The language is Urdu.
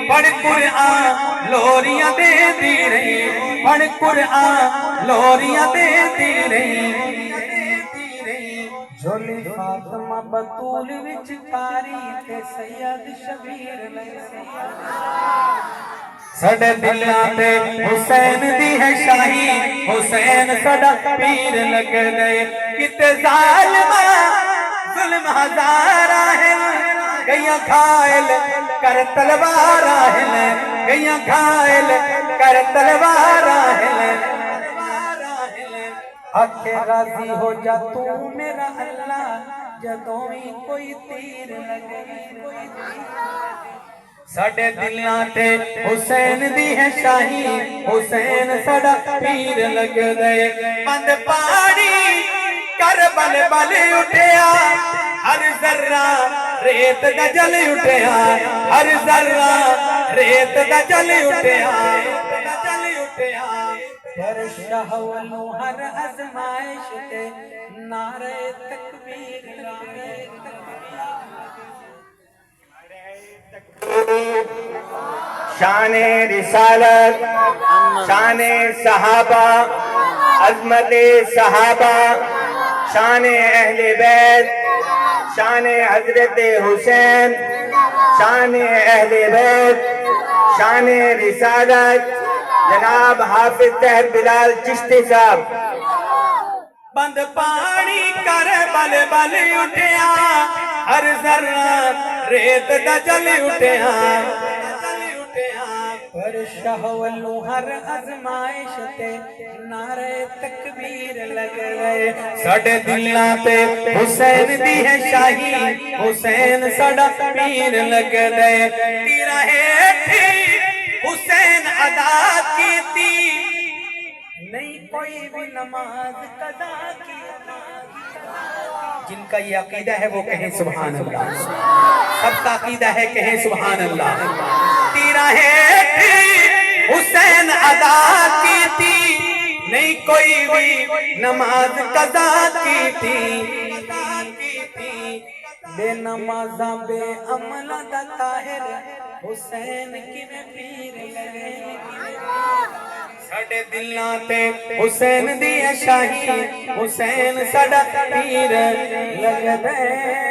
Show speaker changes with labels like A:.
A: پڑھ قرآن لوریاں دیندی رہی پڑھ قرآن لوریاں دیندی رہی جھولی فاطمہ بطول وچ کاری تے سید شبیر لگے سڑے دلاں تے حسین دی ہے شاہی حسین سڑا پیر لگ گئے کتے ظالمہ ظلم ہزار آہن گئیاں گھائل کر تلوار آہن گئیاں گھائل کر تلوار آہن حق راضی ہو جا تو میرا اللہ جدوں ہی کوئی تیر لگے ساڑھے دلیاں تے حسین دی ہے شاہی حسین سڑا پیر لگ گئے بند پاڑی کربل بل اٹھیا ہر ذرہ ریت دا جل اٹھیا ہر ذرہ ریت دا جل اٹھیا پھر شاہ ولو ہر ازمائش تے نعرہ تکبیر لائے
B: شان رسالت شان صحابہ عظمت صحابہ شان اہل بیت شان حضرت حسین شان اہل بیت شان رسالت جناب حافظ طاہر بلال چشتی صاحب
A: بند پانی کر بل بل اٹھیا ہر ذرہ ریت دا جل اٹھیا پر شاہ ولو ہر ازمائش تے نعرہ تکبیر لگ گئے ساڑھے دلاں تے حسین دی ہے شاہی حسین ساڑھا پیر لگ گئے تیرا ہیٹھی حسین ادا کی تھی نہیں کوئی بھی نماز قضا کی جن کا یہ عقیدہ ہے وہ کہیں سبحان اللہ سب کا عقیدہ ہے کہیں سبحان اللہ تیرا ہے حسین ادا کی تھی نہیں کوئی بھی نماز قضا کی تھی بے نمازاں بے عملہ دا طاہر حسین کی میں پیر لگے ساڑھے دلاں تے حسین دی ہے شاہی حسین ساڑھا پیر لگ دے